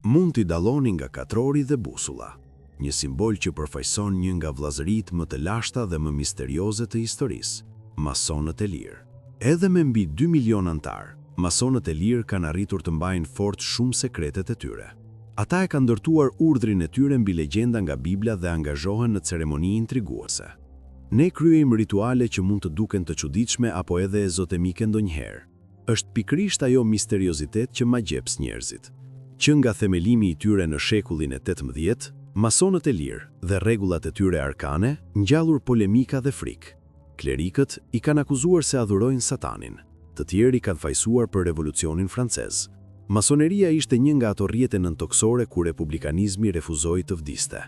Mund t'i dalloni nga katrori dhe busulla, një simbol që përfaqëson një nga vllazëritë më të lashta dhe më misterioze të historisë, masonët e lirë. Edhe me mbi 2 milion antar, masonët e lirë kanë arritur të mbajnë fort shumë sekretet e tyre. Ata e kanë ndërtuar urdhrin e tyre mbi legjenda nga Bibla dhe angazhohen në ceremoni intriguese. Ne kryejmë rituale që mund të duken të çuditshme apo edhe ezoterike ndonjëherë. Është pikërisht ajo misteriozitet që ma gjeps njerëzit. Që nga themelimi i tyre në shekullin e 18, masonët e lirë dhe rregullat e tyre arkane ngjallur polemika dhe frikë. Klerikët i kanë akuzuar se adhurojnë Satanin, të tjerë i kanë fajsuar për revolucionin francez. Masoneria ishte një nga ato rrjete nëntoksore ku republikanizmi refuzoi të vdiste.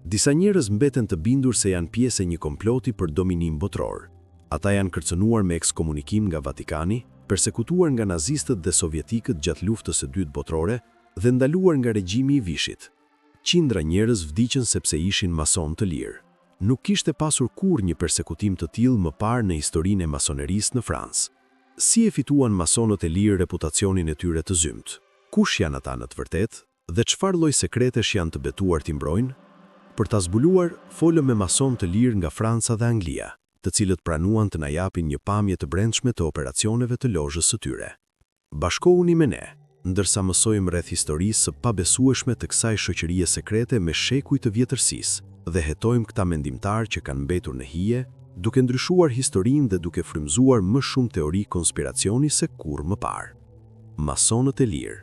Disa njerëz mbeten të bindur se janë pjesë e një komploti për dominim botror. Ata janë kërcënuar me ekskomunikim nga Vatikani, persekutuar nga nazistët dhe sovjetikët gjatë luftës së dytë botrore dhe ndaluar nga regjimi i Vishit. Qindra njerëz vdiqën sepse ishin mason të lirë. Nuk kishte pasur kur një persekutim të tillë më parë në historinë e masonerisë në Francë. Si e fituan masonët e lirë reputacionin e tyre të zymt? Kush janë ata në të vërtetë dhe çfarë lloj sekretesh janë të betuar t'i mbrojnë? Për ta zbuluar, folëm me mason të lirë nga Franca dhe Anglia, të cilët pranuan të na japin një pamje të brendshme të operacioneve të lozhës së tyre. Bashkohuni me ne, ndërsa mësojmë rreth historisë së pabesueshme të kësaj shoqërie sekrete me shekuj të vjetërsisë dhe hetojmë këta mendimtar që kanë mbetur në hije, duke ndryshuar historinë dhe duke frymzuar më shumë teori konspiracioni se kurrë më parë. Masonët e lirë,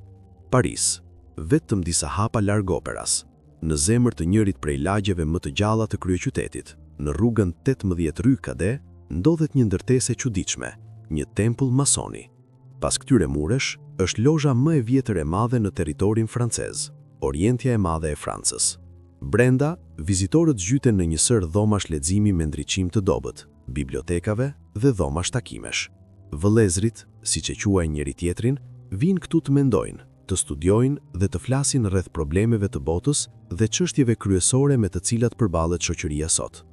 Paris, vetëm disa hapa larg operas, në zemër të njërit prej lagjeve më të gjalla të kryeqytetit, në rrugën 18 Rue Cadet, ndodhet një ndërtesë e çuditshme, një tempull masoni. Pas këtyre muresh, është lozha më e vjetër e madhe në territorin francez, Orientja e Madhe e Francës. Brenda, vizitorët zhyten në një sër dhomash leximi me ndriçim të dobët, bibliotekave dhe dhomash takimesh. Vëllezrit, siç e quajnë njëri tjetrin, vinë këtu të mendojnë, të studiojnë dhe të flasin rreth problemeve të botës dhe çështjeve kryesore me të cilat përballet shoqëria sot.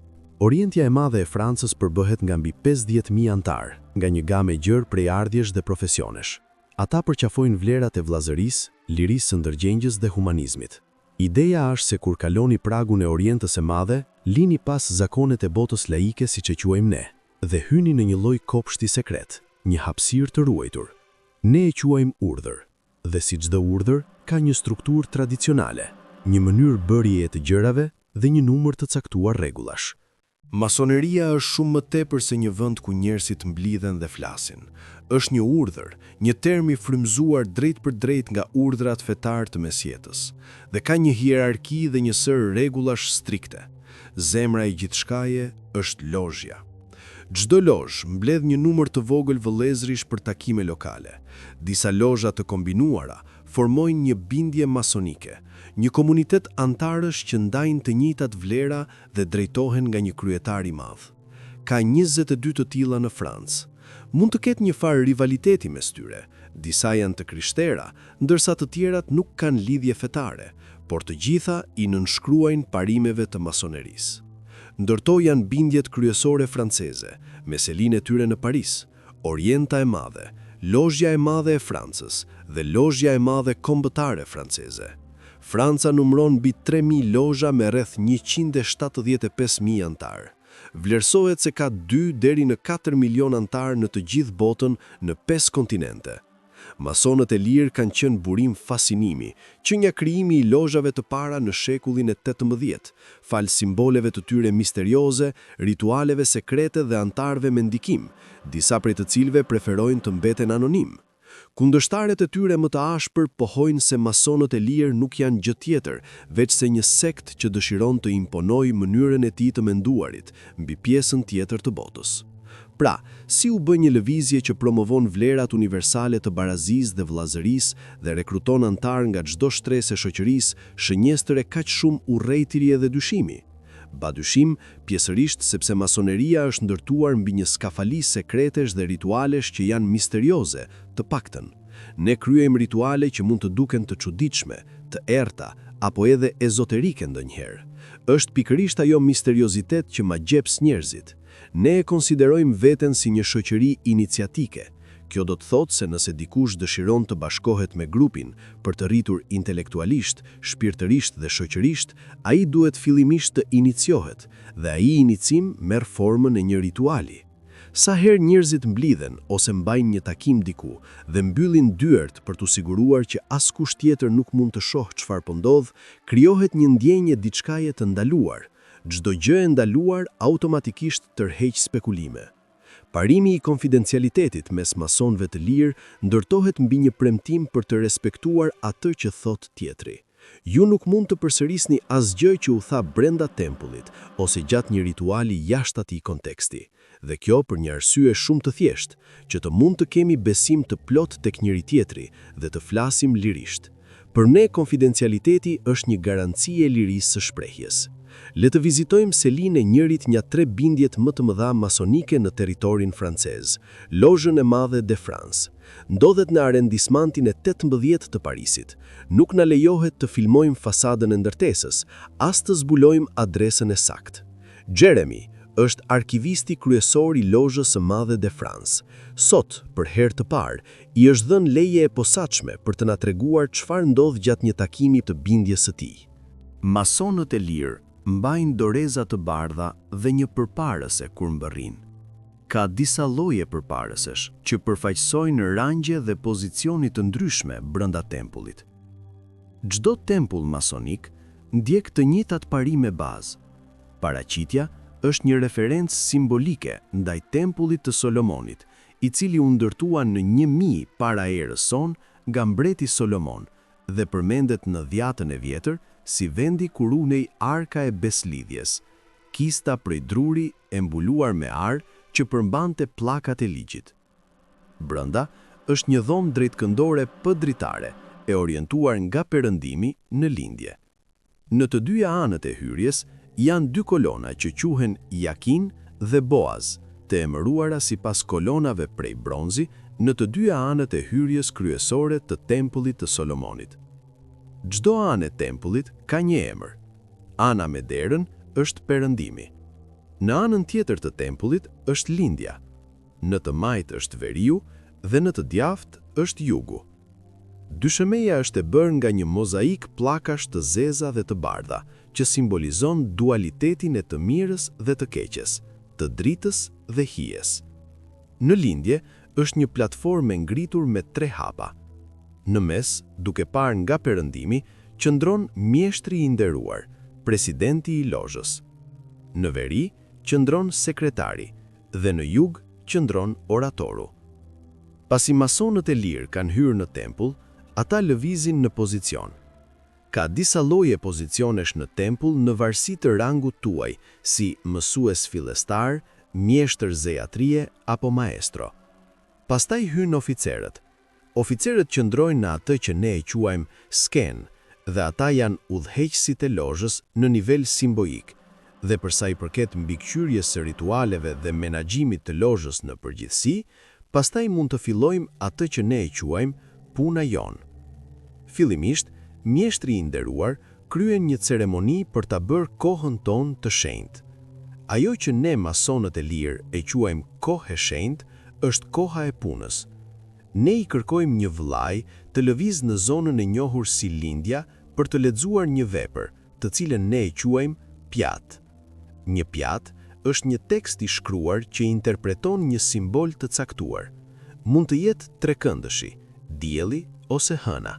Orientja e Madhe e Francës përbëhet nga mbi 50.000 antar, nga një gamë e gjerë prej ardhjesh dhe profesionesh. Ata përqafojnë vlerat e vllazërisë, lirisë së ndërgjengjës dhe humanizmit. Ideja është se kur kaloni pragun e Orientës së Madhe, lini pas zakonet e botës laike siç e quajmë ne, dhe hyni në një lloj kopshti sekret, një hapësirë të ruajtur. Ne e quajmë urdhër, dhe si çdo urdhër, ka një strukturë tradicionale, një mënyrë bërjeje të gjërave dhe një numër të caktuar rregullash. Masoneria është shumë më tepër se një vend ku njerëzit mblidhen dhe flasin. Është një urdhër, një term i frymzuar drejt për drejt nga urdhrat fetar të mesjetës, dhe ka një hierarki dhe një sër rregullash strikte. Zemra e gjithçkaje është lozhja. Çdo lozhë mbledh një numër të vogël vëllezërish për takime lokale. Disa lozha të kombinuara formojnë një bindje masonike, një komunitet antarësh që ndajnë të njëjtat vlera dhe drejtohen nga një kryetar i madh. Ka 22 të tilla në Francë. Mund të ketë një farë rivaliteti mes tyre, disa janë të krishtera, ndërsa të tjerat nuk kanë lidhje fetare, por të gjitha i nënshkruajnë parimeve të masonerisë. Ndërto janë bindjet kryesore franceze, me selinë e tyre në Paris, Orienta e Madhe, Lozhja e Madhe e Francës dhe Lozhja e Madhe Kombëtare franceze. Franca numëron mbi 3.000 lozha me rreth 175.000 antar. Vlerësohet se ka 2 deri në 4 milion antar në të gjithë botën në 5 kontinente. Masonët e lirë kanë qenë burim fascinimi, që nga krijimi i lozhave të para në shekullin e 18, fal simboleve të tyre misterioze, ritualeve sekrete dhe antarëve me ndikim, disa prej të cilëve preferojnë të mbeten anonim. Kundërshtarët e tyre më të ashpër pohojnë se masonët e lirë nuk janë gjë tjetër, veç se një sekt që dëshiron të imponojë mënyrën e tij të menduarit mbi pjesën tjetër të botës. Pra, si u bë një lëvizje që promovon vlerat universale të barazisë dhe vllazërisë dhe rekruton antar nga çdo shtresë e shoqërisë, shënjestër e kaq shumë urrejtiri dhe dyshimi? Badyshim, pjesërisht sepse masoneria është ndërtuar mbi një skafali sekretesh dhe ritualesh që janë misterioze, të paktën. Ne kryejmë rituale që mund të duken të çuditshme, të errta apo edhe ezoterike ndonjëherë. Është pikërisht ajo misteriozitet që ma gjeps njerëzit. Ne e konsiderojmë veten si një shoqëri iniciatike. Kjo do të thotë se nëse dikush dëshiron të bashkohet me grupin për të rritur intelektualisht, shpirtërisht dhe shoqërisht, ai duhet fillimisht të iniciohet dhe ai inicim merr formën e një rituali. Sa herë njerëzit mblidhen ose mbajnë një takim diku dhe mbyllin dyert për t'u siguruar që askush tjetër nuk mund të shohë çfarë po ndodh, krijohet një ndjenjë diçkaje të ndaluar. Çdo gjë e ndaluar automatikisht tërheq spekulime. Parimi i konfidencialitetit mes masonëve të lirë ndërtohet mbi një premtim për të respektuar atë që thot tjetri. Ju nuk mund të përsërisni asgjë që u tha brenda tempullit ose gjatë një rituali jashtë atij konteksti. Dhe kjo për një arsye shumë të thjeshtë, që të mund të kemi besim të plot tek njëri tjetri dhe të flasim lirisht. Për ne konfidencialiteti është një garanci e lirisë së shprehjes. Le të vizitojmë selinë e njërit nga 3 bindjet më të mëdha masonike në territorin francez, Lozhën e Madhe de France. Ndodhet në arendismantin e 18 të Parisit. Nuk na lejohet të filmojmë fasadën e ndërtesës, as të zbulojmë adresën e saktë. Jeremy është arkivisti kryesor i Lozhës së Madhe de France. Sot, për herë të parë, i është dhënë leje e posaçme për të na treguar çfarë ndodh gjatë një takimi të bindjes së tij. Masonët e lirë mbajnë doreza të bardha dhe një përparëse kur mbërrin. Ka disa lloje përparësesh që përfaqësojnë rangje dhe pozicione të ndryshme brenda tempullit. Çdo tempull masonik ndjek të njëjtat parime bazë. Paraqitja është një referencë simbolike ndaj tempullit të Solomonit, i cili u ndërtua në 1000 para erës son nga mbreti Solomon dhe përmendet në Dhjatën e Vjetër si vendi ku runej arka e beslidhjes, kista prej druri e mbuluar me ar që përmbante pllakat e ligjit. Brenda është një dhomë drejtkëndore pëdritare e orientuar nga perëndimi në lindje. Në të dyja anët e hyrjes janë 2 kolona që quhen Jakin dhe Boaz, të emëruara sipas kolonave prej bronzi në të dyja anët e hyrjes kryesore të tempullit të Solomonit. Çdo anë e tempullit ka një emër. Ana me derën është perëndimi. Në anën tjetër të tempullit është lindja. Në të majt është veriu dhe në të djathtë është jugu. Dyshëmeja është e bërë nga një mozaik pllakash të zeza dhe të bardha, që simbolizon dualitetin e të mirës dhe të keqes, të dritës dhe hijes. Në lindje është një platformë ngritur me 3 hapa. Në mes, duke parë nga perëndimi, qëndron mjeshtri i nderuar, presidenti i Lozhës. Në veri qëndron sekretari dhe në jug qëndron oratoru. Pasi masonët e lirë kanë hyrë në tempull, ata lëvizin në pozicion. Ka disa lloje pozicionesh në tempull në varësi të rangut tuaj, si mësues fillestar, mjeshtër zejatrie apo maestro. Pastaj hyn oficerët. Oficerët qëndrojnë në atë që ne e quajmë sken, dhe ata janë udhëheqësit e Lozhës në nivel simbolik, dhe përsa i përket mbikëqyrjes së ritualeve dhe menaxhimit të Lozhës në përgjithësi, pastaj mund të fillojmë atë që ne e quajmë puna jonë. Fillimisht, mjeshtri i nderuar kryen një ceremoni për ta bërë kohën tonë të shenjtë. Ajo që ne masonët e lirë e quajmë kohë e shenjtë është koha e punës. Ne i kërkojmë një vëllai të lëviz në zonën e njohur si lindja për të lexuar një vepër, të cilën ne e quajmë pjat. Një pjat është një tekst i shkruar që interpreton një simbol të caktuar. Mund të jetë trekëndëshi, dielli ose hëna.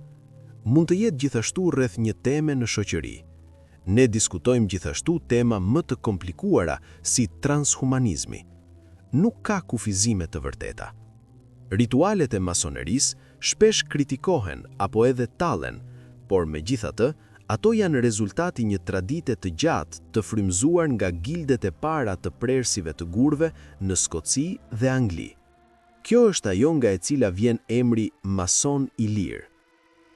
Mund të jetë gjithashtu rreth një teme në shoqëri. Ne diskutojmë gjithashtu tema më të komplikuara si transhumanizmi. Nuk ka kufizime të vërteta. Ritualet e masonerisë shpesh kritikohen apo edhe tallen, por megjithatë, ato janë rezultati një tradite të gjatë të frymëzuar nga gildet e para të prerësive të gurve në Skoci dhe Angli. Kjo është ajo nga e cila vjen emri mason i lirë.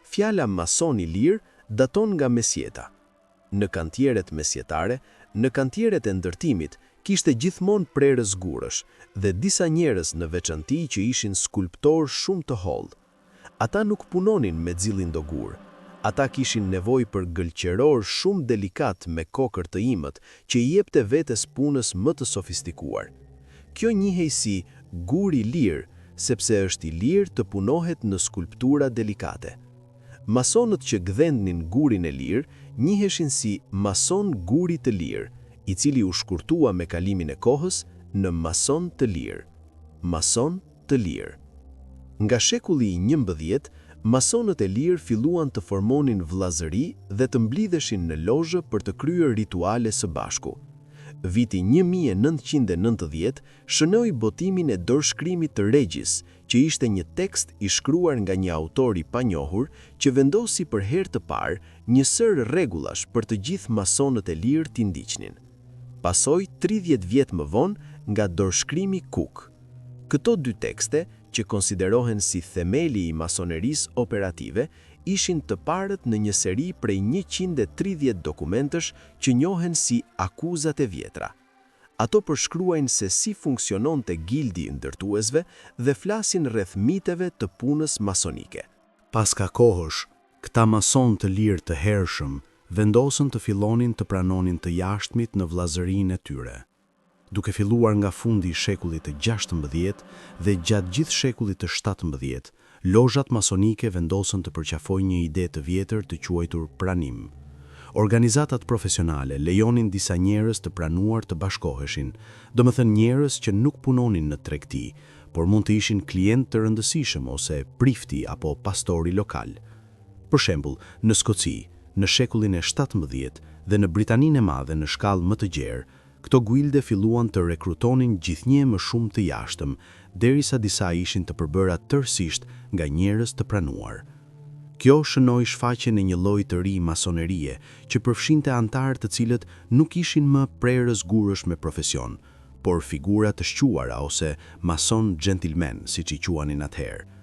Fjala mason i lirë daton nga mesjeta. Në kantieret mesjetare, në kantieret e ndërtimit, kishte gjithmonë prerës gurësh dhe disa njerëz në veçanti që ishin skulptorë shumë të hollë. Ata nuk punonin me xillin do gurë. Ata kishin nevojë për gëlqeror shumë delikat me kokër të imët që i jepte vetes punës më të sofistikuar. Kjo njihej si gur i lirë, sepse është i lirë të punohet në skulptura delikate. Masonët që gdhendnin gurin e lirë njiheshin si mason guri të lirë, i cili u shkurtua me kalimin e kohës në mason të lirë. Mason të lirë. Nga shekulli i 11, masonët e lirë filluan të formonin vllazëri dhe të mblidheshin në lozhë për të kryer rituale së bashku. Viti 1990 shënoi botimin e dorëshkrimit të Regjis, që ishte një tekst i shkruar nga një autor i panjohur që vendosi për herë të parë një sër rregullash për të gjithë masonët e lirë t'i ndiqnin. Pasoi 30 vjet më vonë nga dorëshkrimi Cook. Këto dy tekste, që konsiderohen si themeli i masonerisë operative, ishin të parët në një seri prej 130 dokumentësh që njohen si akuzat e vjetra. Ato përshkruajnë se si funksiononte gildi i ndërtuesve dhe flasin rreth miteve të punës masonike. Pas ka kohësh, këta mason të lirë të hershëm vendosën të fillonin të pranonin të jashtmit në vllazërinë e tyre. Duke filluar nga fundi i shekullit të 16 dhe gjatë gjithë shekullit të 17, lozhat masonike vendosën të përqafojnë një ide të vjetër të quajtur pranim. Organizatat profesionale lejonin disa njerëz të pranuar të bashkoheshin, domethënë njerëz që nuk punonin në tregti, por mund të ishin klient të rëndësishëm ose prifti apo pastori lokal. Për shembull, në Skoci, në shekullin e 17 dhe në Britaninë e Madhe në shkallë më të gjerë, këto guilde filluan të rekrutonin gjithnjë më shumë të jashtëm, derisa disa ishin të përbëra tërësisht nga njerëz të pranuar. Kjo shënoi shfaqjen e një lloji të ri masonerie, që përfshinte anëtarë të cilët nuk ishin më prerës gurësh me profesion, por figura të shquara ose mason gentleman, siç i quanin atëherë.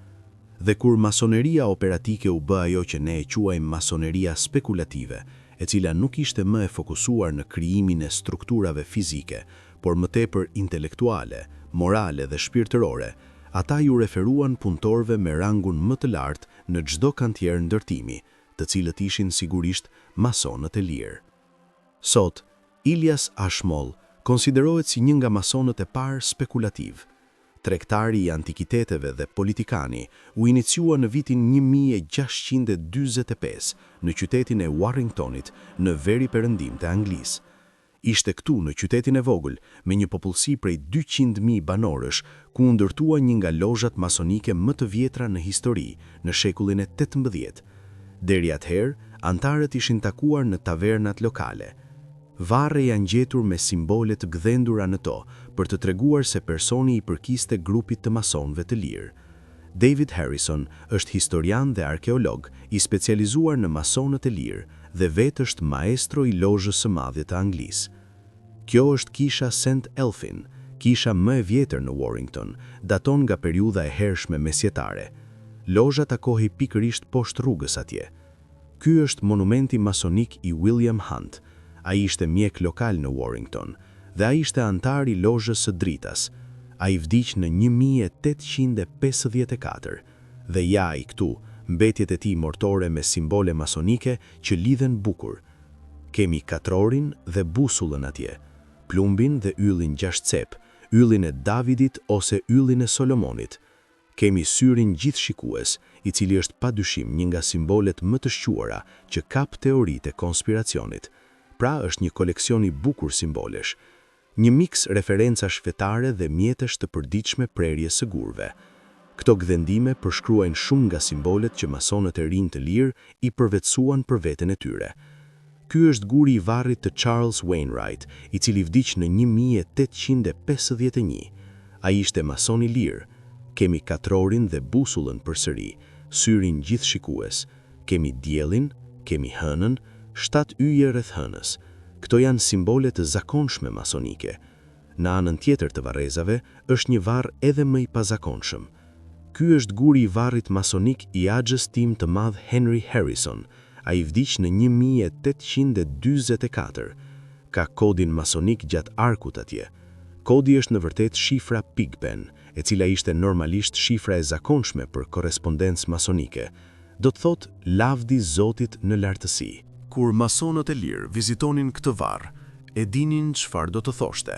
Dhe kur masoneria operatike u bë ajo që ne e quajmë masoneria spekulative, e cila nuk ishte më e fokusuar në krijimin e strukturave fizike, por më tepër intelektuale, morale dhe shpirtërore, ata ju referuan punëtorëve me rangun më të lartë në çdo kantier ndërtimi, të cilët ishin sigurisht masonët e lirë. Sot, Ilyas Ashmol konsiderohet si një nga masonët e parë spekulativ. Tregtari i antikiteteve dhe politikani u iniciua në vitin 1645 në qytetin e Warringtonit në veri perëndim të Anglisë. Ishte këtu në qytetin e vogël, me një popullsi prej 200.000 banorësh, ku u ndërtua një nga lozhat masonike më të vjetra në histori, në shekullin e 18. Deri atëherë, antarët ishin takuar në tavernat lokale. Varre janë gjetur me simbole të gdhendura në to, për të treguar se personi i përkiste grupit të masonëve të lirë. David Harrison është historian dhe arkeolog i specializuar në masonët e lirë dhe vetë është maestro i lozhës së madhe të Anglisë. Kjo është kisha St. Elfin, kisha më e vjetër në Warrington, daton nga periudha e hershme mesjetare. Lozha takohej pikërisht poshtë rrugës atje. Ky është monumenti masonik i William Hunt. Ai ishte mjek lokal në Warrington dhe ai ishte antar i lozhës së dritas. Ai vdiq në 1854 dhe ja ai këtu, mbetjet e tij mortore me simbole masonike që lidhen bukur. Kemi katrorin dhe busullën atje, plumbin dhe yllin 6 cep, yllin e Davidit ose yllin e Solomonit. Kemi syrin gjithshikues, i cili është padyshim një nga simbolet më të shquara që kap teoritë e konspiracionit. Pra është një koleksion i bukur simbolesh, një miks referencash fetare dhe mjetesh të përditshme prerjes së gurve. Këto gdhendime përshkruajnë shumë nga simbolet që masonët e rinj të lirë i përvetësuan për veten e tyre. Ky është guri i varrit të Charles Wainwright, i cili vdiq në 1851. Ai ishte mason i lirë. Kemi katrorin dhe busullën përsëri, syrin gjithshikues. Kemi diellin, kemi hënën, 7 yje rreth hënës. Këto janë simbole të zakonshme masonike. Në anën tjetër të varrezave është një varr edhe më i pazakonshëm. Ky është guri i varrit masonik i axhës tim të madh Henry Harrison. Ai vdiq në 1844. Ka kodin masonik gjatë arkut atje. Kodi është në vërtet shifra Pigpen, e cila ishte normalisht shifra e zakonshme për korrespondencë masonike. Do të thotë lavdi Zotit në lartësi. Kur masonët e lirë vizitonin këtë varr, e dinin çfarë do të thoshte.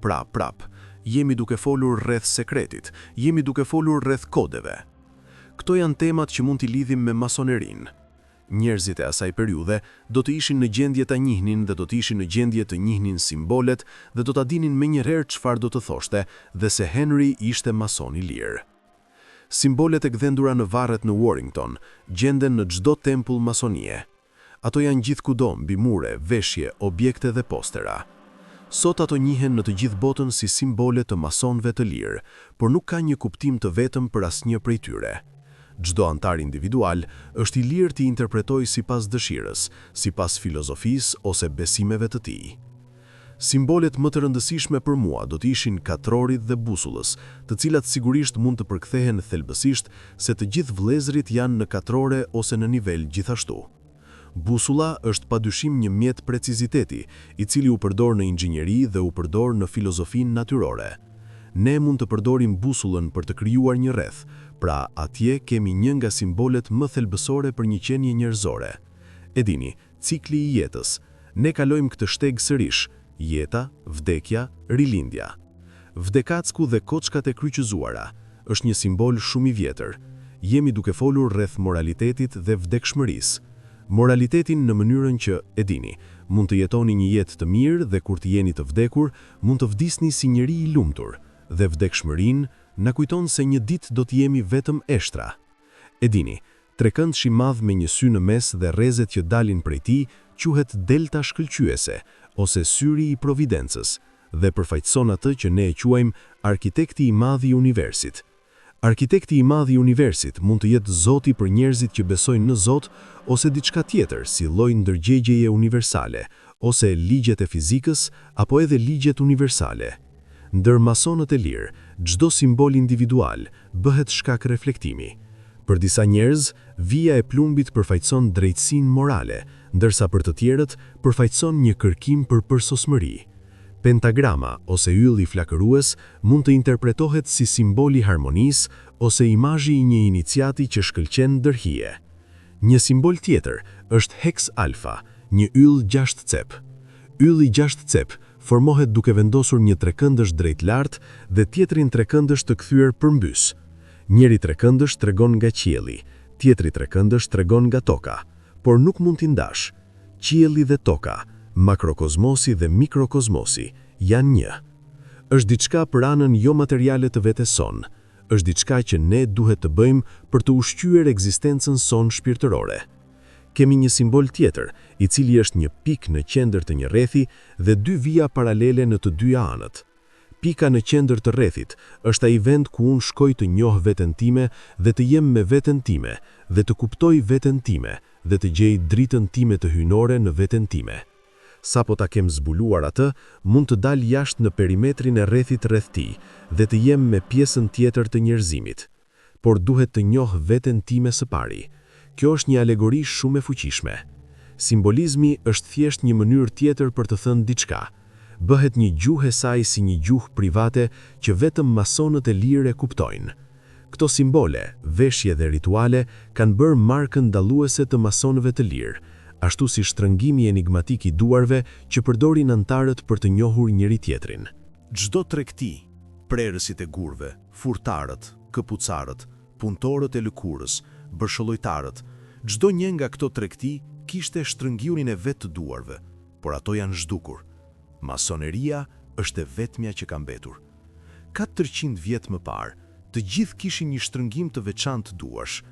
Prap, jemi duke folur rreth sekretit, jemi duke folur rreth kodeve. Këto janë temat që mund t'i lidhim me masonerinë. Njerëzit e asaj periudhe do të ishin në gjendje ta njihnin dhe do të ishin në gjendje të njihnin simbolet dhe do ta dinin menjëherë çfarë do të thoshte dhe se Henry ishte mason i lirë. Simbolet e gdhendura në varret në Warrington gjenden në çdo tempull masonie. Ato janë gjithkudo, mbi mure, veshje, objekte dhe postera. Sot ato njihen në të gjithë botën si simbole të masonëve të lirë, por nuk ka një kuptim të vetëm për asnjë prej tyre. Çdo antar individual është i lirë të interpretojë sipas dëshirës, sipas filozofisë ose besimeve të tij. Simbolet më të rëndësishme për mua do të ishin katrorit dhe busullës, të cilat sigurisht mund të përkthehen thelbësisht se të gjithë vëllezërit janë në katrore ose në nivel gjithashtu. Busulla është padyshim një mjet preciziteti, i cili u përdor në inxhinjeri dhe u përdor në filozofinë natyrore. Ne mund të përdorim busullën për të krijuar një rreth, pra atje kemi një nga simbolet më thelbësore për një qenie njerëzore. E dini, cikli i jetës. Ne kalojmë këtë shteg sërish: jeta, vdekja, rilindja. Vdekacku dhe koçkat e kryqëzuara është një simbol shumë i vjetër. Jemi duke folur rreth moralitetit dhe vdekshmërisë. Moralitetin në mënyrën që, e dini, mund të jetoni një jetë të mirë dhe kur të jeni të vdekur, mund të vdisni si njeri i lumtur, dhe vdekshmërinë na kujton se një ditë do të jemi vetëm eshtra. E dini, trekëndshi i madh me një sy në mes dhe rrezet që dalin prej tij quhet delta shkëlqyese ose syri i providencës dhe përfaqëson atë që ne e quajmë arkitekti i madh i universit. Arkitekti i madh i universit mund të jetë Zoti për njerëzit që besojnë në Zot ose diçka tjetër si lloj ndërgjegjeje universale ose ligjet e fizikës apo edhe ligjet universale. Ndër masonët e lirë, çdo simbol individual bëhet shkak reflektimi. Për disa njerëz, vija e plumbit përfaqëson drejtësinë morale, ndërsa për të tjerët përfaqëson një kërkim për përsosmëri. Pentagrama ose ylli flakërues mund të interpretohet si simbol i harmonisë ose imazhi i një iniciati që shkëlqen ndërhije. Një simbol tjetër është Hex Alpha, një yll 6 cep. Ylli 6 cep formohet duke vendosur një trekëndësh drejt lart dhe tjetrin trekëndësh të kthyer përmbys. Njëri trekëndësh tregon nga qielli, tjetri trekëndësh tregon nga toka, por nuk mund t'i ndash. Qielli dhe toka, makrokozmosi dhe mikrokozmosi, janë një. Është diçka për anën jo materiale të vetes son, është diçka që ne duhet të bëjmë për të ushqyer ekzistencën son shpirtërore. Kemi një simbol tjetër, i cili është një pikë në qendër të një rrethi dhe dy vija paralele në të dyja anët. Pika në qendër të rrethit është ai vend ku unë shkoj të njoh veten time dhe të jem me veten time dhe të kuptoj veten time dhe të gjej dritën time të hyjnore në veten time. Sa po ta kem zbuluar atë, mund të dal jashtë në perimetrin e rrethit rreth tij dhe të jem me pjesën tjetër të njerëzimit. Por duhet të njoh veten time së pari. Kjo është një alegori shumë e fuqishme. Simbolizmi është thjesht një mënyrë tjetër për të thënë diçka. Bëhet një gjuhë e saj si një gjuhë private që vetëm masonët e lirë e kuptojnë. Këto simbole, veshje dhe rituale kanë bërë markën dalluese të masonëve të lirë, ashtu si shtrëngimi enigmatik i duarve që përdorin antarët për të njohur njëri tjetrin. Çdo tregti, prerësit e gurve, furtarët, këpucarët, punëtorët e lëkurës, bërshëllojtarët, çdo një nga këto tregti kishte shtrëngimin e vet të duarve, por ato janë zhdukur. Masoneria është e vetmja që ka mbetur. 400 vjet më parë, të gjithë kishin një shtrëngim të veçantë duarsh.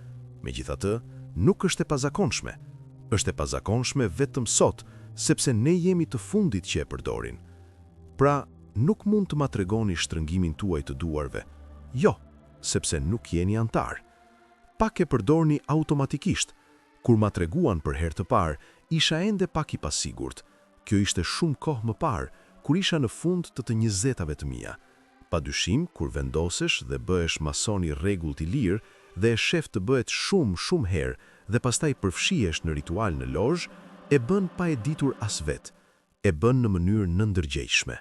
Megjithatë, nuk është e pazakonshme. Është e pazakonshme vetëm sot, sepse ne jemi të fundit që e përdorin. Pra, nuk mund të ma tregoni shtrëngimin tuaj të duarve. Jo, sepse nuk jeni antar. Pak e përdorni automatikisht. Kur ma treguan për herë të parë, isha ende pak i pasigurt. Kjo ishte shumë kohë më parë, kur isha në fund të 20-tave të mia. Padyshim, kur vendosesh dhe bëhesh mason i rregullt i lirë dhe e shef të bëhet shumë herë dhe pastaj përfshihesh në ritual në lozhë, e bën pa e ditur as vet, e bën në mënyrë nëndërgjegjshme.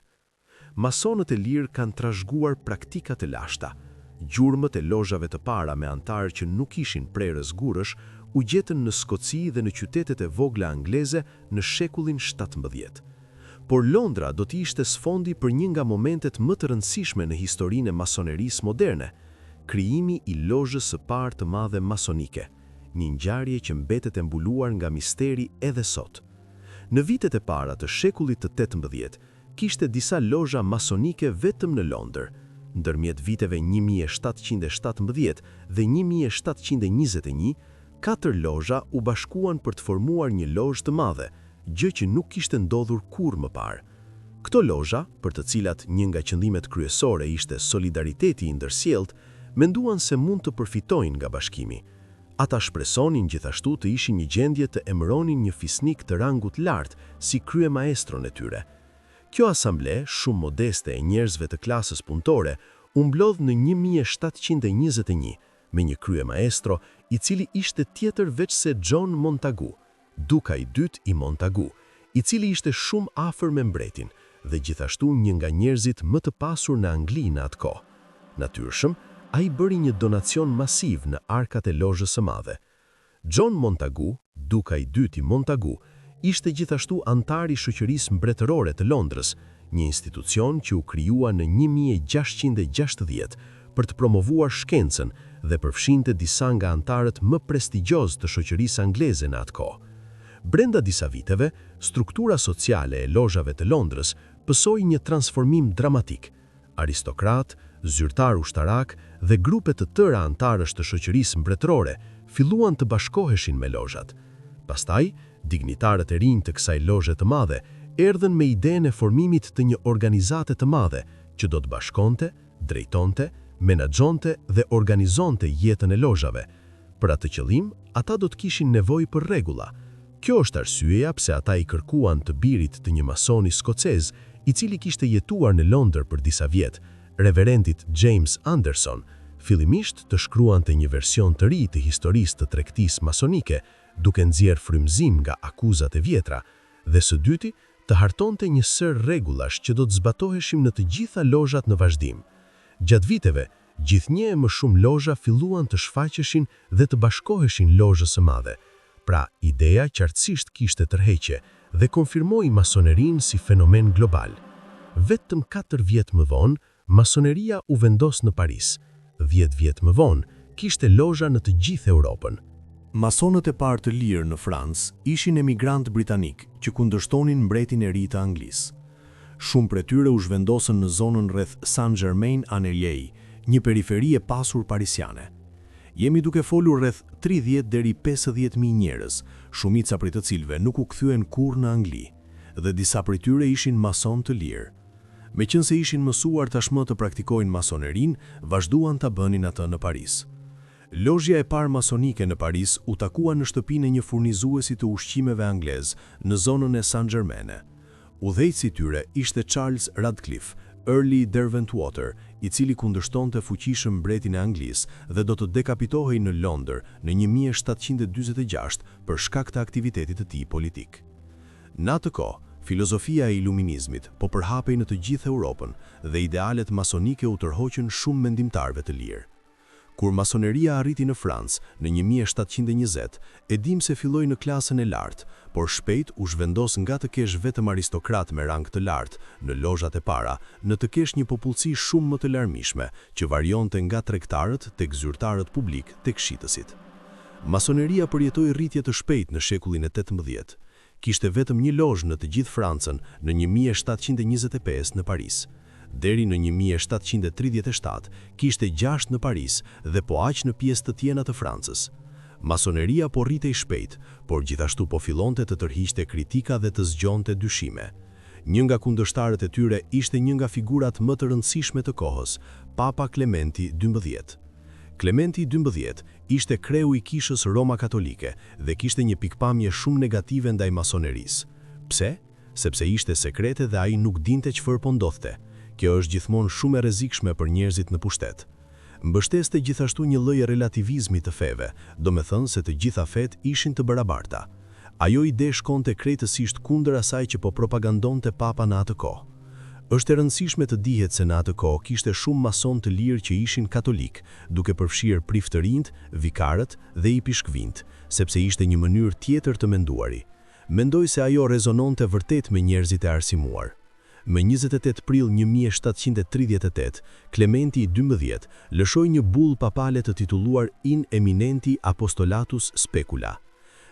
Masonët e lirë kanë trashëguar praktikat e lashta. Gjurmët e lozhave të para me antarë që nuk ishin prerës gurësh u gjetën në Skoci dhe në qytetet e vogla angleze në shekullin 17. por Londra do të ishte sfondi për një nga momentet më të rëndësishme në historinë e masonerisë moderne, krijimi i lozhës së parë të madhe masonike, një ngjarje që mbetet e mbuluar nga misteri edhe sot. Në vitet e para të shekullit të 18, kishte disa lozha masonike vetëm në Londër. Ndërmjet viteve 1717 dhe 1721, 4 lozha u bashkuan për të formuar një lozhë të madhe, gjë që nuk kishte ndodhur kurrë më parë. Këto lozha, për të cilat një nga qëllimet kryesore ishte solidariteti i ndërsjellët, menduan se mund të përfitojnë nga bashkimi. Ata shpresonin gjithashtu të ishin një gjendje të emëronin një fisnik të rangut lartë si kryemaestron e tyre. Kjo asamble, shumë modeste e njerëzve të klasës punëtore, u mblodh në 1721 me një kryemaestro i cili ishte tjetër veç se John Montagu, duka i dytë i Montagu, i cili ishte shumë afër me mbretin dhe gjithashtu një nga njerëzit më të pasur në Angli në atë kohë. Natyrshëm, ai bëri një donacion masiv në arkat e lozhës së madhe. John Montagu, duka i dytë i Montagu, ishte gjithashtu antar i shoqërisë mbretërore të Londrës, një institucion që u krijua në 1660 për të promovuar shkencën dhe përfshinte disa nga antarët më prestigjioz të shoqërisë angleze në atë kohë. Brenda disa viteve, struktura sociale e lozhave të Londrës pësoi një transformim dramatik. Aristokrat, zyrtar ushtarak dhe grupe të tëra antarësh të shoqërisë mbretërore filluan të bashkoheshin me lozhat. Pastaj, dignitarët e rinj të kësaj lozhe të madhe erdhën me idenë e formimit të një organizate të madhe që do të bashkonte, drejtonte, menaxhonte dhe organizonte jetën e lozhave. Për atë qëllim, ata do të kishin nevojë për rregulla. Kjo është arsyeja pse ata i kërkuan të birit të një masoni skocez, i cili kishte jetuar në Londër për disa vjet, reverendit James Anderson, fillimisht të shkruante një version të ri të historisë të tregtisë masonike, duke nxjerrë frymëzim nga akuzat e vjetra, dhe së dyti të hartonte një sër rregullash që do të zbatoheshim në të gjitha lozhat në vazhdim. Gjatë viteve, gjithnjë e më shumë lozha filluan të shfaqeshin dhe të bashkoheshin lozhës së madhe. Pra, ideja qartësisht kishte tërheqje dhe konfirmoi masonerinë si fenomen global. Vetëm 4 vjet më vonë, masoneria u vendos në Paris. 10 vjet më vonë, kishte lozha në të gjithë Europën. Masonët e parë të lirë në Francë ishin emigrantë britanik që kundërshtonin mbretin e ri të Anglisë. Shumë prej tyre u zhvendosën në zonën rreth Saint-Germain-en-Laye, një periferi e pasur parisiane. Jemi duke folur rreth 30 deri 50.000 njerëz, shumica prej të cilëve nuk u kthyen kurrë në Angli, dhe disa prej tyre ishin mason të lirë. Meqense ishin mësuar tashmë të praktikojnë masonerinë, vazhduan ta bënin atë në Paris. Lozhja e parë masonike në Paris u takua në shtëpinë e një furnizuesi të ushqimeve anglez në zonën e Saint-Germain. Udhëheqësi i tyre ishte Charles Radcliffe, Early Derwentwater, i cili kundërshtonte fuqishëm mbretin e Anglisë dhe do të dekapitohej në Londër në 1746 për shkak të aktivitetit të tij politik. Në atë kohë, filozofia e iluminizmit po përhapej në të gjithë Europën dhe idealet masonike u tërhoqën shumë mendimtarëve të lirë. Kur masoneria arriti në Francë në 1720, e dim se filloi në klasën e lartë, por shpejt u zhvendos nga të kesh vetëm aristokrat me rang të lartë në lozhat e para, në të kesh një popullsi shumë më të larmishme, që varionte nga tregtarët tek zyrtarët publik tek shitësit. Masoneria përjetoi rritje të shpejtë në shekullin e 18. Kishte vetëm një lozhë në të gjithë Francën në 1725 në Paris. Deri në 1737 kishte 6 në Paris dhe po aq në pjesë të tjera të Francës. Masoneria po rritej shpejt, por gjithashtu po fillonte të tërhiqte kritika dhe të zgjonte dyshime. Një nga kundërshtarët e tyre ishte një nga figurat më të rëndësishme të kohës, Papa Clementi XII. Clementi XII ishte kreu i kishës Roma Katolike dhe kishte një pikpamje shumë negative ndaj masonerisë. Pse? Sepse ishte sekrete dhe ai nuk dinte çfarë po ndodhte. Kjo është gjithmonë shumë e rrezikshme për njerëzit në pushtet. Mbështeste gjithashtu një lloj relativizmi të feve, domethënë se të gjitha fet ishin të barabarta. Ajo ide shkonte krejtësisht kundër asaj që po propagandonte Papa në atë kohë. Është e rëndësishme të dihet se në atë kohë kishte shumë mason të lirë që ishin katolik, duke përfshirë priftërinjt, vikarët dhe i pishkvint, sepse ishte një mënyrë tjetër të menduari. Mendoj se ajo rezononte vërtet me njerëzit e arsimuar. Më 28 prill 1738, Klementi XII lëshoi një bull papale të titulluar In Eminenti Apostolatus Specula.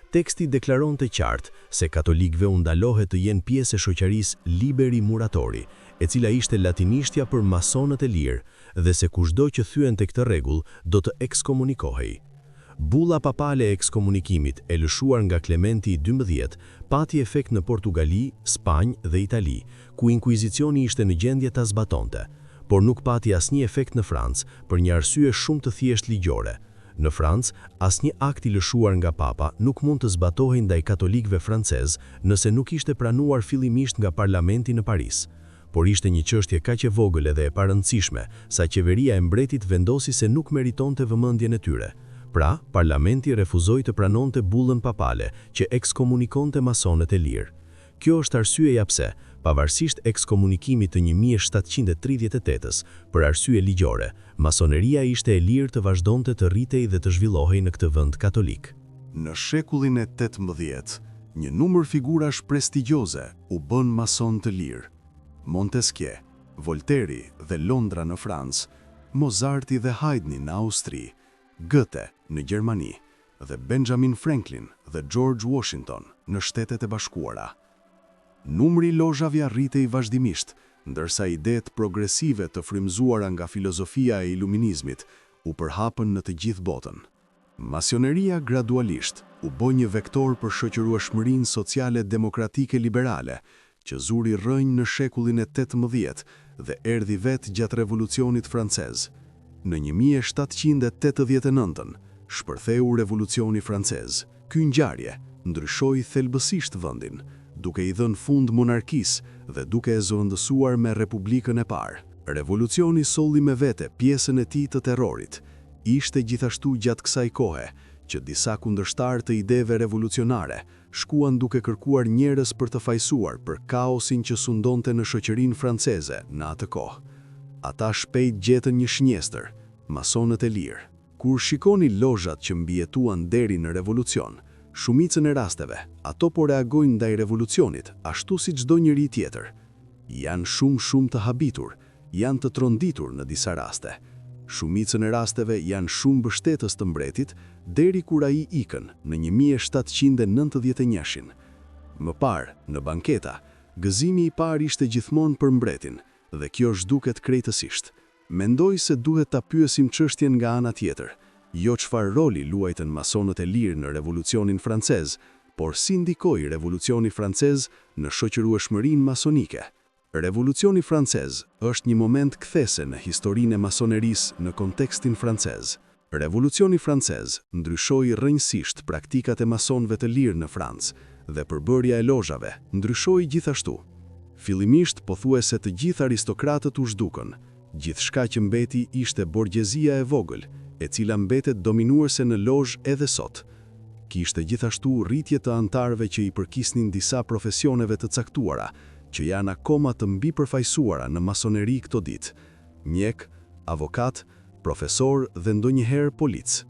Teksti deklaronte qartë se katolikëve u ndalohet të jenë pjesë e shoqërisë Liberi Muratori, e cila ishte latinishtja për masonët e lirë, dhe se kushdo që thyen te këtë rregull do të ekskomunikohej. Bulla papale e ekskomunikimit e lëshuar nga Klementi XII pati efekt në Portugali, Spanjë dhe Itali, ku inkuizicioni ishte në gjendje ta zbatonte, por nuk pati asnjë efekt në Francë për një arsye shumë të thjeshtë ligjore. Në Francë, asnjë akt i lëshuar nga papa nuk mund të zbatohej ndaj katolikëve francezë nëse nuk ishte pranuar fillimisht nga parlamenti në Paris. Por ishte një çështje kaq e vogël edhe e parëndësishme, sa qeveria e mbretit vendosi se nuk meritonte vëmendjen e tyre. Pra, parlamenti refuzoi të pranonte bullën papale që ekskomunikonte masonët e lirë. Kjo është arsyeja pse, pavarësisht ekskomunikimit të 1738-s, për arsye ligjore, masoneria ishte e lirë të vazhdonte të rritej dhe të zhvillohej në këtë vend katolik. Në shekullin e 18, një numër figurash prestigjioze u bën mason të lirë. Montesquieu, Voltaire dhe Londra në Francë, Mozarti dhe Haydni në Austri, Goethe në Gjermani dhe Benjamin Franklin dhe George Washington në Shtetet e Bashkuara. Numri i lozhave arritej vazhdimisht, ndërsa idetë progresive të frymëzuara nga filozofia e iluminizmit u përhapën në të gjithë botën. Masioneria gradualisht u bë një vektor për shoqërueshmërinë sociale demokratike liberale, që zuri rrënjë në shekullin e 18 dhe erdhi vetë gjatë revolucionit francez. Në 1789, shpërtheu revolucioni francez. Ky ngjarje ndryshoi thelbësisht vendin, duke i dhënë fund monarkisë dhe duke e zëvendësuar me Republikën e parë. Revolucioni solli me vete pjesën e tij të terrorit. Ishte gjithashtu gjatë kësaj kohe që disa kundërshtar të ideve revolucionare shkuan duke kërkuar njerëz për të fajsuar për kaosin që sundonte në shoqërinë franceze në atë kohë. Ata shpejt gjetën një shënjestër, masonët e lirë. Kur shikoni lozhat që mbijetuan deri në revolucion, shumicën e rasteve, ato po reagojnë ndaj revolucionit, ashtu si çdo njeri tjetër. Janë shumë të habitur, janë të tronditur në disa raste. Shumicën e rasteve janë shumë mbështetës të mbretit, deri kur ai ikën në 1791. Më parë, në banketa, gëzimi i parë ishte gjithmonë për mbretin, dhe kjo zhduket krejtësisht. Mendoj se duhet ta pyesim çështjen nga ana tjetër, jo çfarë roli luajtën masonët e lirë në revolucionin francez, por si ndikoi revolucioni francez në shoqërueshmërinë masonike. Revolucioni francez është një moment kthese në historinë e masonerisë në kontekstin francez. Revolucioni francez ndryshoi rrënjësisht praktikat e masonëve të lirë në Francë dhe përbërja e lozhave ndryshoi gjithashtu. Fillimisht pothuajse të gjithë aristokratët u zhdukën. Gjithçka që mbeti ishte borgjezia e vogël, e cila mbetet dominuese në lozhë edhe sot. Kishte gjithashtu rritje të antarëve që i përkisnin disa profesioneve të caktuara, që janë akoma të mbipërfaqësuara në masoneri këto ditë: mjek, avokat, profesor dhe ndonjëherë polic.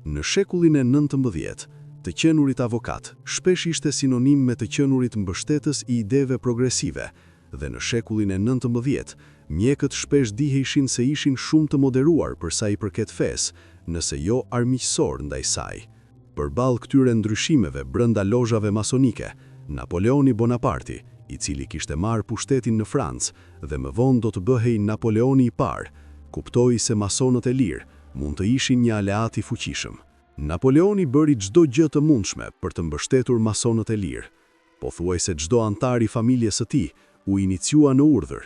Në shekullin e 19, të qenurit avokat shpesh ishte sinonim me të qenurit mbështetës i ideve progresive, dhe në shekullin e 19, mjekët shpesh diheshin se ishin shumë të moderuar për sa i përket fesë, nëse jo armiqësor ndaj saj. Përballë këtyre ndryshimeve brenda lozhave masonike, Napoleoni Bonaparte, i cili kishte marrë pushtetin në Francë dhe më vonë do të bëhej Napoleoni i parë, kuptoi se masonët e lirë mund të ishin një aleat i fuqishëm. Napoleoni bëri çdo gjë të mundshme për të mbështetur masonët e lirë. Pothuajse çdo antar i familjes së tij u iniciua në urdhër.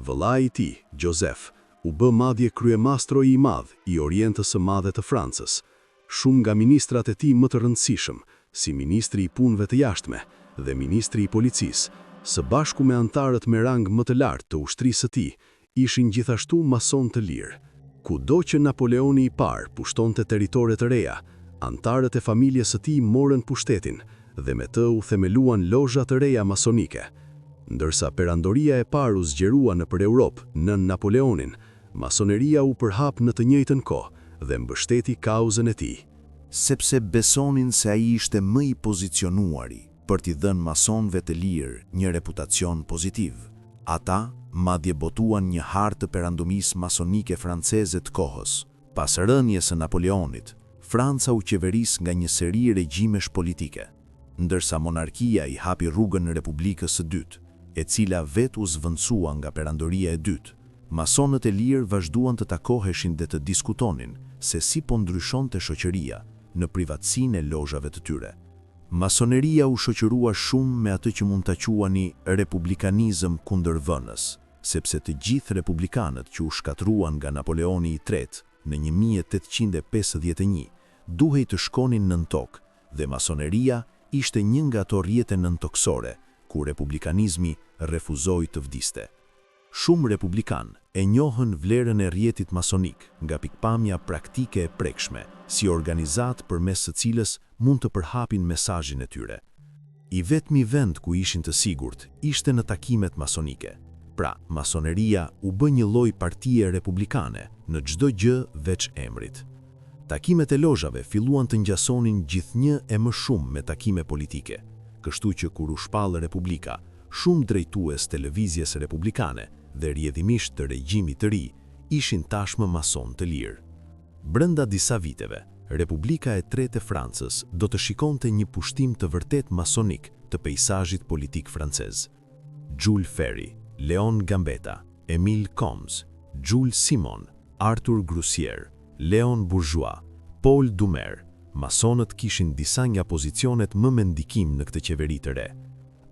Vëllai i tij, Joseph, u bë madje kryemastro i madh i Orientës së Madhe të Francës. Shumë nga ministrat e tij më të rëndësishëm, si ministri i punëve të jashtme dhe ministri i policisë, së bashku me antarët me rang më të lartë të ushtrisë së tij, ishin gjithashtu mason të lirë. Kudo që Napoleoni i parë pushtonte territore të reja, antarët e familjes së tij morën pushtetin dhe me të u themeluan lozha të reja masonike. Ndërsa perandoria e parë u zgjerua nëpër Europë nën Napoleonin, masoneria u përhap në të njëjtën kohë dhe mbështeti kauzën e tij. Sepse besonin se ai ishte më i pozicionuari. për t'i dhënë masonëve të lirë një reputacion pozitiv. Ata madje botuan një hartë të perandomisë masonike franceze të kohës. Pas rënies së Napoleonit, Franca u qeveris nga një seri regjimesh politike, ndërsa monarkia i hapi rrugën në Republikës së dytë, e cila vetë u zvendësua nga perandoria e dytë. Masonët e lirë vazhduan të takoheshin dhe të diskutonin se si po ndryshonte shoqëria në privatësinë e lozhave të tyre. Masoneria u shoqërua shumë me atë që mund ta quani republikanizëm kundër vënës, sepse të gjithë republikanët që u shkatruan nga Napoleoni III në 1851 duhej të shkonin nën tokë dhe masoneria ishte një nga ato rrjete nëntoksore ku republikanizmi refuzoi të vdiste. Shumë republikan e njohën vlerën e rrjetit masonik nga pikpamja praktike e prekshme, si organizat përmes së cilës mund të përhapin mesazhin e tyre. I vetmi vend ku ishin të sigurt ishte në takimet masonike. Pra, masoneria u bë një lloj partie republikane në çdo gjë veç emrit. Takimet e lozhave filluan të ngjasonin gjithnjë e më shumë me takime politike, kështu që kur u shpallë Republika, shumë drejtues të lëvizjes republikane dhe rrjedhimisht të regjimit të ri ishin tashmë mason të lirë. Brenda disa viteve, Republika e Tretë e Francës do të shikonte një pushtim të vërtet masonik të peizazhit politik francez. Jules Ferry, Léon Gambetta, Émile Combes, Jules Simon, Arthur Grussier, Léon Bourgeois, Paul Doumer, masonët kishin disa nga pozicionet më me ndikim në këtë qeveri të re.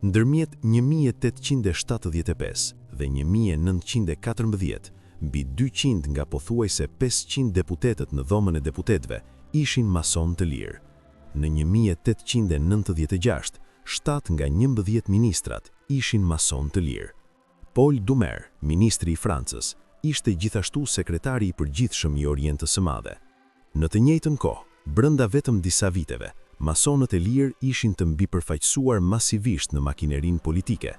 Ndërmjet 1875 dhe 1914, mbi 200 nga pothuajse 500 deputetët në dhomën e deputetëve ishin mason të lirë. Në 1896, 7 nga 11 ministrat ishin mason të lirë. Paul Doumer, ministri i Francës, ishte gjithashtu sekretari i përgjithshëm i Orientës së Madhe. Në të njëjtën kohë, brenda vetëm disa viteve, masonët e lirë ishin të mbipërfaqësuar masivisht në makinerinë politike.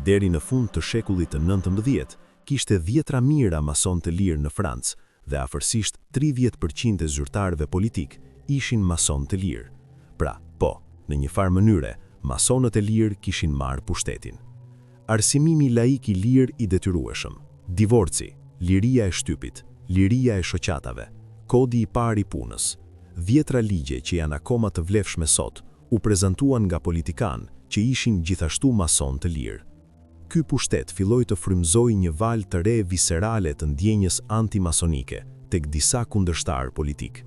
Deri në fund të shekullit të 19, kishte 10 mijëra mason të lirë në Francë dhe afërsisht 30% e zyrtarëve politik ishin mason të lirë. Pra, në një farë mënyre, masonët e lirë kishin marrë pushtetin. Arsimimi laik i lirë i detyrueshëm, divorci, liria e shtypit, liria e shoqatave, kodi i parë i punës, 10 ligje që janë akoma të vlefshme sot, u prezantuan nga politikan që ishin gjithashtu mason të lirë. Ky pushtet filloi të frymëzoi një valë të re viserale të ndjenjës antimasonike tek disa kundërshtar politik.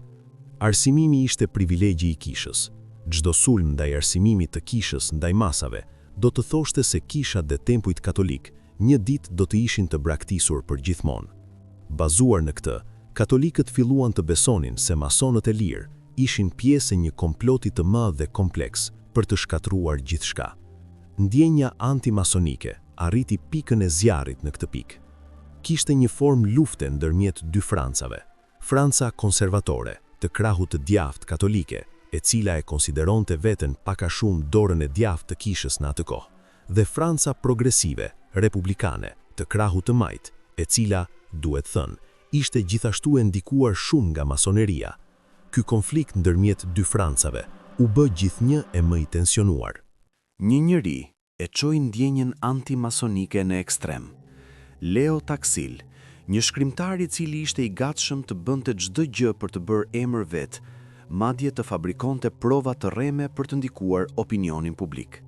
Arsimimi ishte privilegji i kishës. Çdo sulm ndaj arsimimit të kishës ndaj masave do të thoshte se kisha dhe tempujt katolik një ditë do të ishin të braktisur për gjithmonë. Bazuar në këtë, katolikët filluan të besonin se masonët e lirë ishin pjesë e një komploti të madh dhe kompleks për të shkatruar gjithçka. Ndjenja antimasonike arriti pikën e zjarrit në këtë pikë. Kishte një formë lufte ndërmjet dy Francave. Franca konservatore, të krahut të djathtë katolike, e cila e konsideronte veten pak a shumë dorën e djathtë të kishës në atë kohë, dhe Franca progresive, republikane, të krahut të majt, e cila, duhet thënë, ishte gjithashtu e ndikuar shumë nga masoneria. Ky konflikt ndërmjet dy Francave u bë gjithnjë e më i tensionuar. Një njeri e çoi ndjenjen antimasonike në ekstrem. Leo Taxil, një shkrimtar i cili ishte i gatshëm të bënte çdo gjë për të bërë emër vet, madje të fabrikonte prova të rreme për të ndikuar opinionin publik.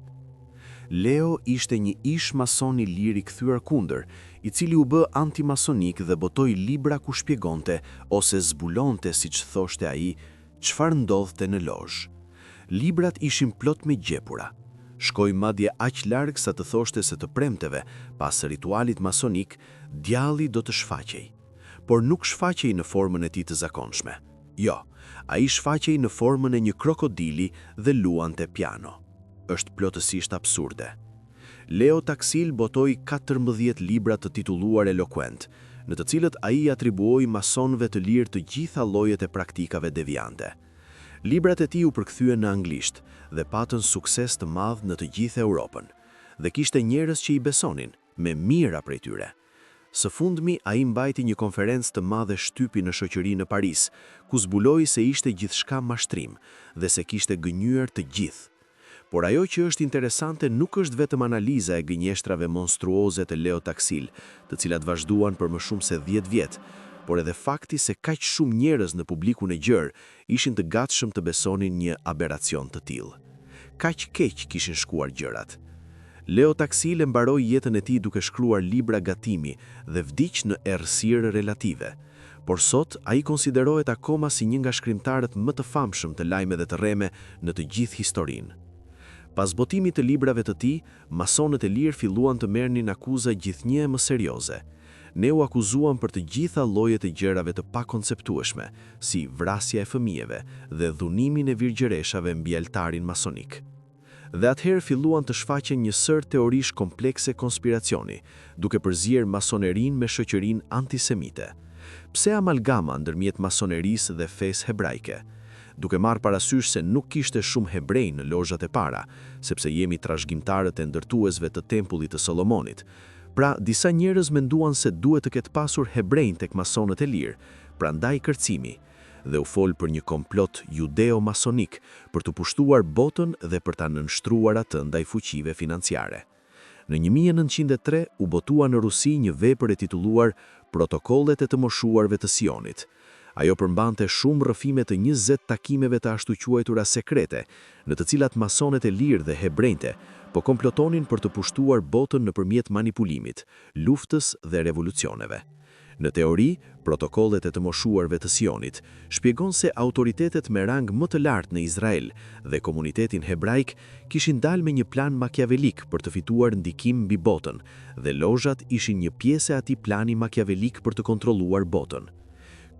Leo ishte një ish mason i lirë i kthyer kundër, i cili u bë antimasonik dhe botoi libra ku shpjegonte ose zbulonte, siç thoshte ai, çfarë ndodhte në lozhë. Librat ishin plot me gjepura. Shkoi madje aq larg sa të thoshte se të premteve, pas ritualit masonik, djalli do të shfaqej. Por nuk shfaqej në formën e tij të zakonshme. Jo, ai shfaqej në formën e një krokodili dhe luante piano. Është plotësisht absurde. Leo Taxil botoi 14 libra të titulluar eloquent, në të cilët ai atribuoi masonëve të lirë të gjitha llojet e praktikave deviante. Librat e tij u përkthyen në anglisht dhe patën sukses të madh në të gjithë Europën, dhe kishte njerëz që i besonin, me mijëra prej tyre. Së fundmi, ai mbajti një konferencë të madhe shtypi në shoqëri në Paris, ku zbuloi se ishte gjithçka mashtrim dhe se kishte gënjur të gjithë. Por ajo që është interesante nuk është vetëm analiza e gënjeshtrave monstruoze të Leo Taksil, të cilat vazhduan për më shumë se 10 vjet, por edhe fakti se kaq shumë njerëz në publikun e gjerë ishin të gatshëm të besonin një aberacion të tillë. Kaq keq kishin shkuar gjërat. Leo Taksil e mbaroi jetën e tij duke shkruar libra gatimi dhe vdiq në errësirë relative. Por sot ai konsiderohet akoma si një nga shkrimtarët më të famshëm të lajmeve të rreme në të gjithë historinë. Pas botimit të librave të tij, masonët e lirë filluan të merrnin akuza gjithnjë më serioze. Ne u akuzuan për të gjitha llojet e gjërave të pakonceptueshme, si vrasja e fëmijëve dhe dhunimin e virgjëreshave mbi altarin masonik. Dhe atëherë filluan të shfaqen një sër teorish komplekse konspiracioni, duke përzier masonerinë me shoqërinë antisemite. Pse amalgama ndërmjet masonerisë dhe fesë hebraike? Duke marrë parasysh se nuk kishte shumë hebrej në lozhat e para, sepse jemi trashëgimtarët e ndërtuesve të tempullit të Solomonit. Pra, disa njerëz menduan se duhet të ketë pasur hebrejnë tek masonët e lirë, prandaj kërcimi, dhe u fol për një komplot judeo-masonik për të pushtuar botën dhe për ta nënshtruar atë ndaj fuqive financiare. Në 1903 u botua në Rusi një vepër e titulluar Protokollet e të moshuarve të Sionit. Ajo përmbante shumë rrëfime të 20 takimeve të ashtu quajtura sekrete, në të cilat masonet e lirë dhe hebrejnte po komplotonin për të pushtuar botën nëpërmjet manipulimit, luftës dhe revolucioneve. Në teori, protokollet e të moshuarve të Sionit shpjegon se autoritetet me rang më të lartë në Izrael dhe komunitetin hebraik kishin dalë me një plan makiavelik për të fituar ndikim mbi botën, dhe lozhat ishin një pjesë e atij plani makiavelik për të kontrolluar botën.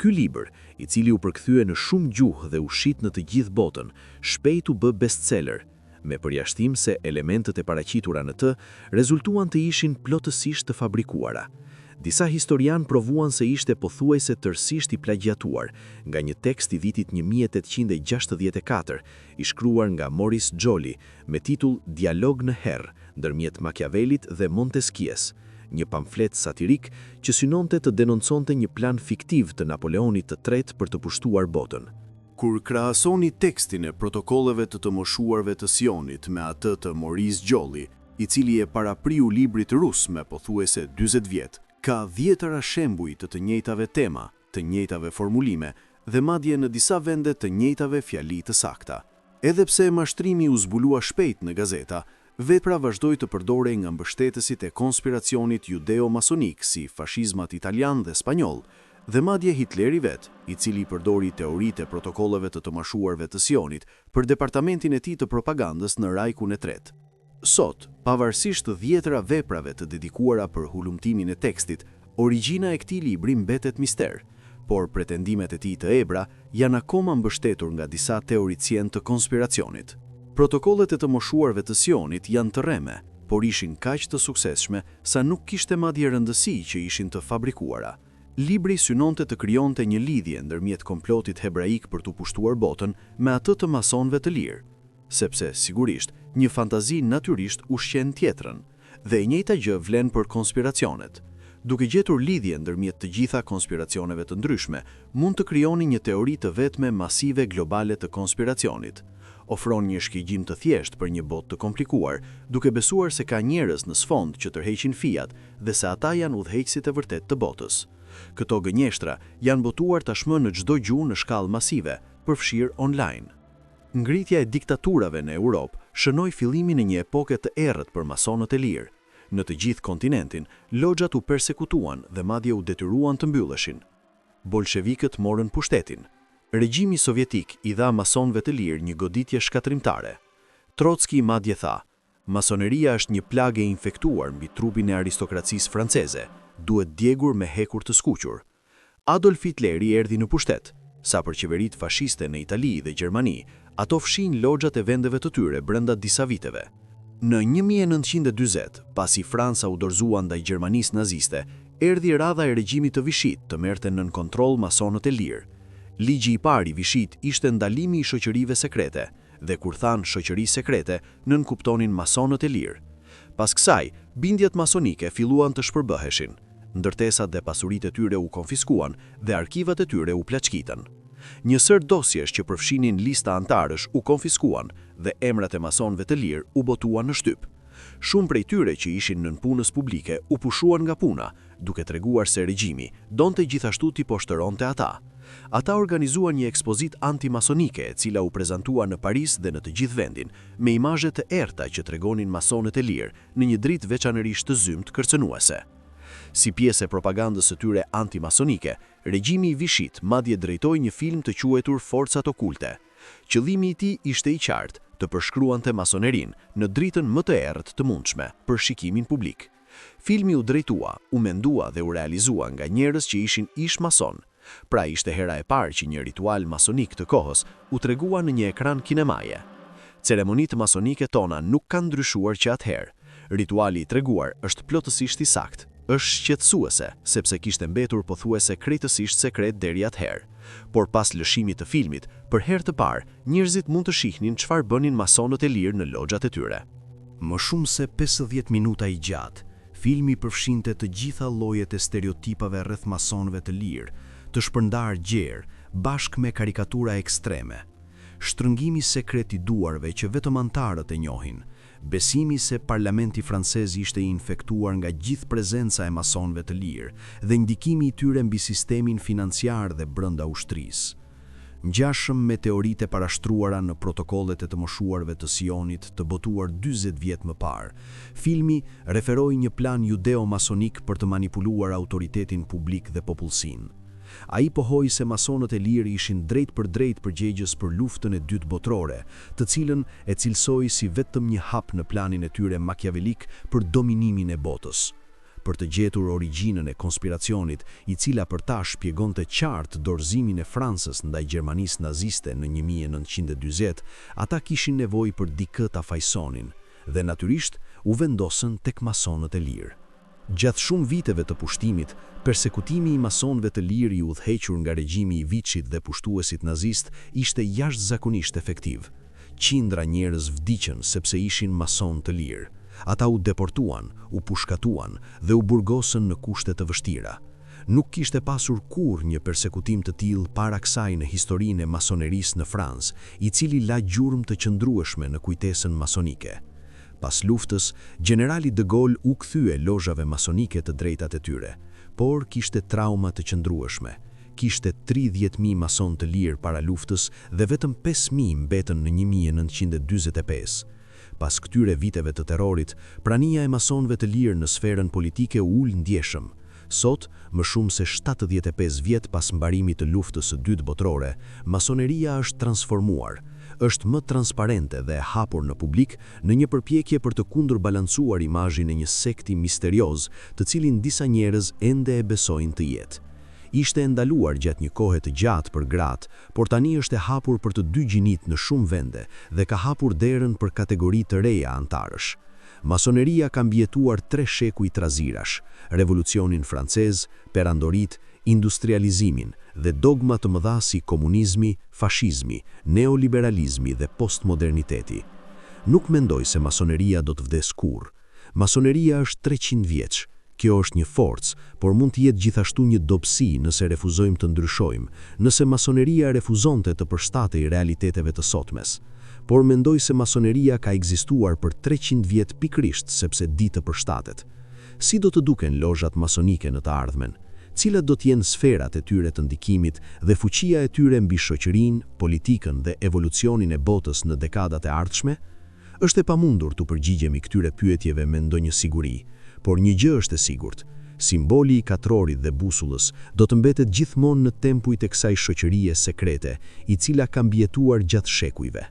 Ky libër, i cili u përkthye në shumë gjuhë dhe u shit në të gjithë botën, shpejt u bë bestseller, me përjashtim se elementet e paraqitura në të rezultuan të ishin plotësisht të fabrikuara. Disa historian provuan se ishte pothuajse tërësisht i plagiatuar nga një tekst i vitit 1864, i shkruar nga Maurice Joly, me titull Dialog në herë, ndërmjet Machiavellit dhe Montesquieu, një pamflet satirik që synonte të denonconte një plan fiktiv të Napoleonit III për të pushtuar botën. Kur krahasoni tekstin e protokolleve të të moshuarve të Sionit me atë të Maurice Joly, i cili e parapriu librit rus me pothuajse 40 vjet, ka 10 shembuj të njëjtave tema, të njëjtave formulime dhe madje në disa vende të njëjtave fjali të sakta. Edhe pse mashtrimi u zbulua shpejt në gazeta, vepra vazhdoi të përdorej nga mbështetësit e konspiracionit judeo-masonik si fashizmat italian dhe spanjoll, dhe madje Hitleri vet, i cili përdori teoritë e protokolleve të të moshuarve të Sionit për departamentin e tij të propagandës në Rajkun e tretë. Sot, pavarësisht të 10 veprave të dedikuara për hulumtimin e tekstit, origjina e këtij libri mbetet mister, por pretendimet e tij të ebra janë akoma mbështetur nga disa teoricien të konspiracionit. Protokollet e të moshuarve të Sionit janë të rreme, por ishin kaq të suksesshme sa nuk kishte madje rëndësi që ishin të fabrikuara. Libri synonte të krijonte një lidhje ndërmjet komplotit hebraik për të pushtuar botën me atë të masonëve të lirë, sepse, sigurisht, një fantazi natyrisht ushqen tjetrën, dhe e njëjta gjë vlen për konspiracionet. Duke gjetur lidhje ndërmjet të gjitha konspiracioneve të ndryshme, mund të krijoni një teori të vetme masive globale të konspiracionit. Ofron një shkëlqim të thjeshtë për një botë të komplikuar, duke besuar se ka njerëz në sfond që tërheqin fijat dhe se ata janë udhëheqësit e vërtet të botës. Këto gënjeshtra janë botuar tashmë në çdo gjuhë në shkallë masive, përfshirë online. Ngritja e diktaturave në Europë shënoi fillimin e një epoke të errët për masonët e lirë. Në të gjithë kontinentin, logjat u persekutuan dhe madje u detyruan të mbylleshin. Bolshevikët morën pushtetin. Regjimi sovjetik i dha masonëve të lirë një goditje shkatrimtare. Trotski madje tha: "Masoneria është një plagë e infektuar mbi trupin e aristokracisë franceze, duhet djegur me hekur të skuqur." Adolf Hitleri erdhi në pushtet. Sa për qeveritë fashiste në Itali dhe Gjermani, ato fshin logjat e vendeve të tyre brenda disa viteve. Në 1940, pasi Franca u dorëzua ndaj Gjermanisë naziste, erdhi radha e regjimit të Vishit të merrte nën kontroll masonët e lirë. Ligji i parë i Vishit ishte ndalimi i shoqërive sekrete, dhe kur than shoqëri sekrete, nën kuptonin masonët e lirë. Pas kësaj, bindjet masonike filluan të shpërbëheshin. Ndërtesat dhe pasuritë e tyre u konfiskuan dhe arkivat e tyre u plaçkitën. Një sër dosjesh që përfshinin lista antarësh u konfiskuan dhe emrat e masonëve të lirë u botuan në shtyp. Shumë prej tyre që ishin nën punës publike u pushuan nga puna, duke treguar se regjimi donte gjithashtu t'i poshtëronte ata. Ata organizuan një ekspozit antimasonike e cila u prezantua në Paris dhe në të gjithë vendin, me imazhe të errta që tregonin masonët e lirë në një dritë veçanërisht të zymt kërcënuese. Si pjesë e propagandës së tyre antimasonike, regjimi i Vishit madje drejtoi një film të quajtur Forcat Okulte. Qëllimi i tij ishte i qartë, të përshkruante masonerinë në dritën më të errët të mundshme për shikimin publik. Filmi u drejtua, u mendua dhe u realizua nga njerëz që ishin ish mason. Pra ishte hera e parë që një ritual masonik të kohës u tregua në një ekran kinemaje. Ceremonitë masonike tona nuk kanë ndryshuar që atëherë. Rituali i treguar është plotësisht i saktë. Është shqetësuese, sepse kishte mbetur pothuajse krejtësisht sekret deri atëherë. Por pas lëshimit të filmit, për herë të parë, njerëzit mund të shihnin çfarë bënin masonët e lirë në loxhat e tyre. Më shumë se 50 minuta i gjatë, filmi përfshinte të gjitha llojet e stereotipave rreth masonëve të lirë, të shpërndar gjerë, bashkë me karikatura ekstreme. Shtrëngimi sekret i duarve që vetëm antarët e njohin, besimi se parlamenti francez ishte i infektuar nga gjithë prezenca e masonëve të lirë dhe ndikimi i tyre mbi sistemin financiar dhe brenda ushtrisë. Ngjashëm me teoritë e parashtruara në protokollet e të moshuarve të Sionit të botuar 40 vjet më parë, filmi referoi një plan judeo-masonik për të manipuluar autoritetin publik dhe popullsinë. Ai pohoi se masonët e lirë ishin drejt për drejt përgjegjës për luftën e dytë botërore, të cilën e cilësoi si vetëm një hap në planin e tyre makiavelik për dominimin e botës. Për të gjetur origjinën e konspiracionit, i cila për ta shpjegonte qartë dorëzimin e Francës ndaj Gjermanisë naziste në 1940, ata kishin nevojë për dikë ta fajsonin dhe natyrisht u vendosën tek masonët e lirë. Gjatë shumë viteve të pushtimit, persekutimi i masonëve të lirë i udhëhequr nga regjimi i Vicit dhe pushtuesit nazist ishte jashtëzakonisht efektiv. Qindra njerëz vdiqën sepse ishin mason të lirë. Ata u deportuan, u pushkatuan dhe u burgosën në kushte të vështira. Nuk kishte pasur kurrë një persekutim të tillë para kësaj në historinë e masonerisë në Francë, i cili la gjurmë të qëndrueshme në kujtesën masonike. Pas luftës, generali de Gaulle u kthye lozhave masonike të drejtat e tyre, por kishte trauma të qëndrueshme. Kishte 30.000 mason të lirë para luftës dhe vetëm 5.000 mbetën në 1945. Pas këtyre viteve të terrorit, prania e masonëve të lirë në sferën politike u ul ndjeshëm. Sot, më shumë se 75 vjet pas mbarimit të luftës së dytë botërore, masoneria është transformuar. Është më transparente dhe e hapur në publik në një përpjekje për të kundërbalancuar imazhin e një sekti misterioz, të cilin disa njerëz ende e besojnë të jetë. Ishte ndaluar gjatë një kohe të gjatë për gratë, por tani është e hapur për të dy gjinit në shumë vende dhe ka hapur derën për kategori të reja antarësh. Masoneria ka mbijetuar 3 shekuj trazirash: revolucionin francez, perandorit, industrializimin dhe dogma të mëdha si komunizmi, fashizmi, neoliberalizmi dhe postmoderniteti. Nuk mendoj se masoneria do të vdes kurrë. Masoneria është 300 vjeç. Kjo është një forcë, por mund të jetë gjithashtu një dobësi nëse refuzojmë të ndryshojmë, nëse masoneria refuzonte të përshtatej realiteteve të sotmes. Por mendoj se masoneria ka ekzistuar për 300 vjet pikërisht sepse di të përshtatet. Si do të duken lozhat masonike në të ardhmen? Cilat do të jenë sferat e tyre të ndikimit dhe fuqia e tyre mbi shoqërinë, politikën dhe evolucionin e botës në dekadat e ardhshme? Është e pamundur të përgjigjemi këtyre pyetjeve me ndonjë siguri, por një gjë është e sigurt: simboli i katrorit dhe busullës do të mbetet gjithmonë në tempujt e kësaj shoqërie sekrete, i cila ka mbijetuar gjatë shekujve.